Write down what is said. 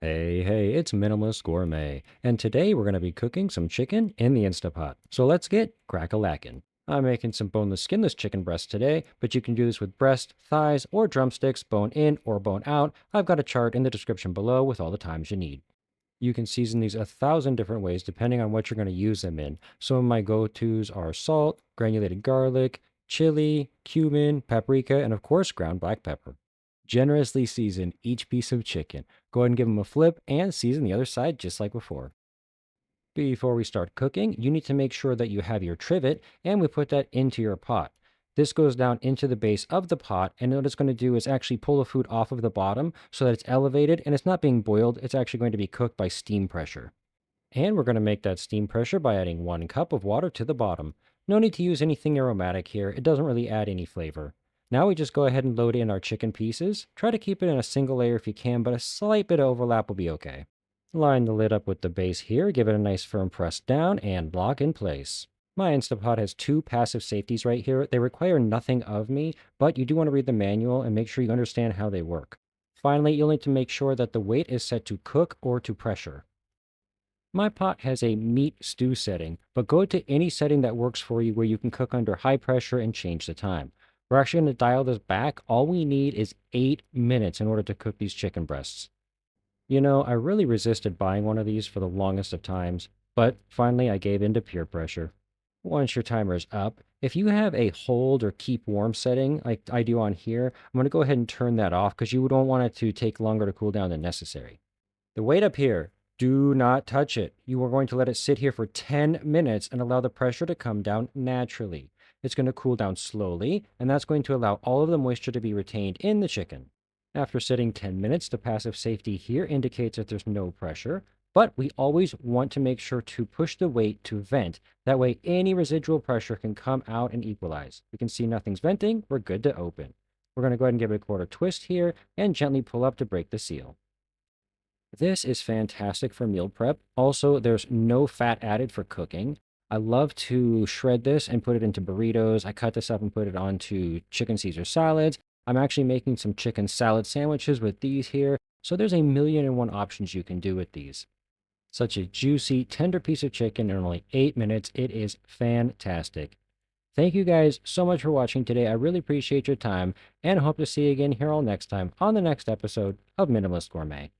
Hey, it's Minimalist Gourmet, and today we're going to be cooking some chicken in the Instapot. So let's get crack-a-lackin'. I'm making some boneless, skinless chicken breasts today, but you can do this with breast, thighs, or drumsticks, bone in or bone out. I've got a chart in the description below with all the times you need. You can season these 1,000 different ways depending on what you're going to use them in. Some of my go-tos are salt, granulated garlic, chili, cumin, paprika, and of course, ground black pepper. Generously season each piece of chicken. Go ahead and give them a flip and season the other side just like before. Before we start cooking, you need to make sure that you have your trivet and we put that into your pot. This goes down into the base of the pot, and what it's going to do is actually pull the food off of the bottom so that it's elevated and it's not being boiled. It's actually going to be cooked by steam pressure. And we're going to make that steam pressure by adding 1 cup of water to the bottom. No need to use anything aromatic here. It doesn't really add any flavor. Now we just go ahead and load in our chicken pieces. Try to keep it in a single layer if you can, but a slight bit of overlap will be okay. Line the lid up with the base here, give it a nice firm press down, and lock in place. My Instapot has 2 passive safeties right here. They require nothing of me, but you do want to read the manual and make sure you understand how they work. Finally, you'll need to make sure that the weight is set to cook or to pressure. My pot has a meat stew setting, but go to any setting that works for you where you can cook under high pressure and change the time. We're actually going to dial this back. All we need is 8 minutes in order to cook these chicken breasts. I really resisted buying one of these for the longest of times, but finally I gave in to peer pressure. Once your timer is up, if you have a hold or keep warm setting like I do on here, I'm going to go ahead and turn that off because you don't want it to take longer to cool down than necessary. The weight up here, do not touch it. You are going to let it sit here for 10 minutes and allow the pressure to come down naturally. It's going to cool down slowly, and that's going to allow all of the moisture to be retained in the chicken. After sitting 10 minutes, the passive safety here indicates that there's no pressure, but we always want to make sure to push the weight to vent. That way, any residual pressure can come out and equalize. We can see nothing's venting. We're good to open. We're going to go ahead and give it a quarter twist here and gently pull up to break the seal. This is fantastic for meal prep. Also, there's no fat added for cooking. I love to shred this and put it into burritos. I cut this up and put it onto chicken Caesar salads. I'm actually making some chicken salad sandwiches with these here. So there's a million and one options you can do with these. Such a juicy, tender piece of chicken in only 8 minutes. It is fantastic. Thank you guys so much for watching today. I really appreciate your time and hope to see you again here all next time on the next episode of Minimalist Gourmet.